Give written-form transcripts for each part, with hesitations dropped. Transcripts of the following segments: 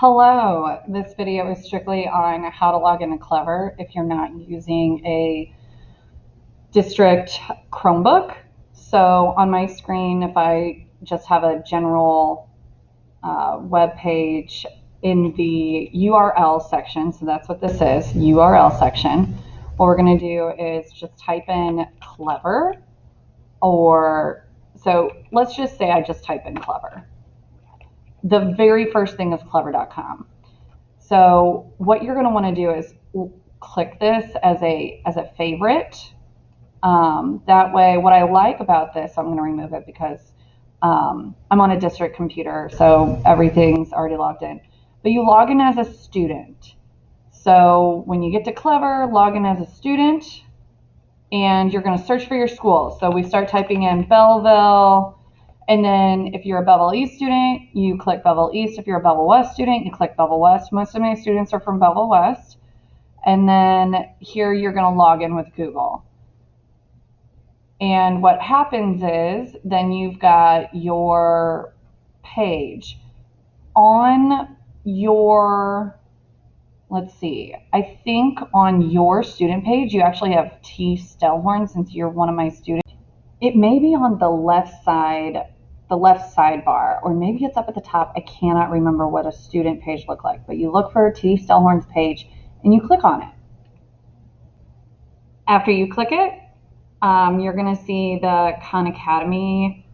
Hello, this video is strictly on how to log into Clever if you're not using a district Chromebook. So on my screen, if I just have a general web page in the URL section, so that's what this is, URL section, what we're going to do is just type in Clever, so let's just say I just type in Clever. The very first thing is clever.com. So what you're going to want to do is click this as a favorite. That way, what I like about this, I'm going to remove it because I'm on a district computer, so everything's already logged in. But you log in as a student. So when you get to Clever, log in as a student, and you're going to search for your school. So we start typing in Belleville. And then if you're a Bevel East student, you click Bevel East. If you're a Bevel West student, you click Bevel West. Most of my students are from Bevel West. And then here you're going to log in with Google. And what happens is then you've got your page. On your, let's see, I think on your student page, you actually have T. Stellhorn since you're one of my students. It may be on the left side, the left sidebar, or maybe it's up at the top. I cannot remember what a student page looked like, but you look for T. Stellhorn's page and you click on it. After you click it, you're going to see the Khan Academy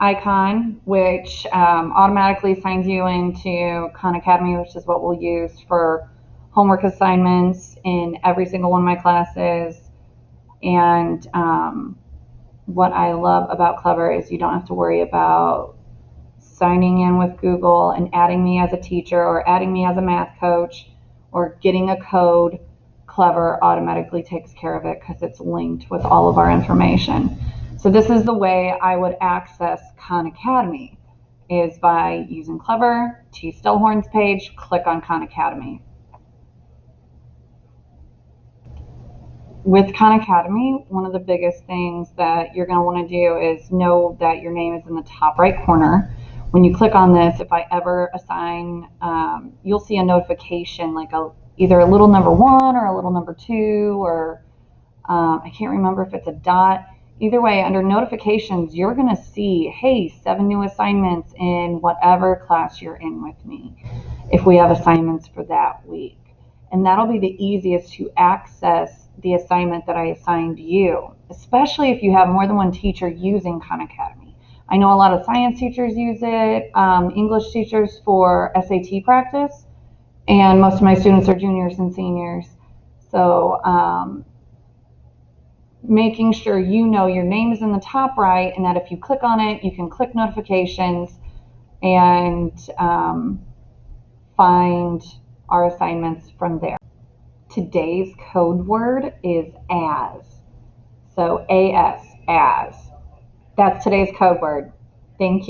icon, which automatically signs you into Khan Academy, which is what we'll use for homework assignments in every single one of my classes. And what I love about Clever is you don't have to worry about signing in with Google and adding me as a teacher or adding me as a math coach or getting a code. Clever automatically takes care of it because it's linked with all of our information. So this is the way I would access Khan Academy, is by using Clever, T. Stellhorn's page, click on Khan Academy. With Khan Academy, one of the biggest things that you're going to want to do is know that your name is in the top right corner. When you click on this, if I ever assign, you'll see a notification like either a little number 1 or a little number 2, or I can't remember if it's a dot. Either way, under notifications, you're going to see, hey, 7 new assignments in whatever class you're in with me, if we have assignments for that week. And that'll be the easiest to access the assignment that I assigned you, especially if you have more than one teacher using Khan Academy. I know a lot of science teachers use it, English teachers for SAT practice, and most of my students are juniors and seniors. So making sure you know your name is in the top right, and that if you click on it, you can click notifications and find our assignments from there. Today's code word is as. So AS, as. That's today's code word. Thank you.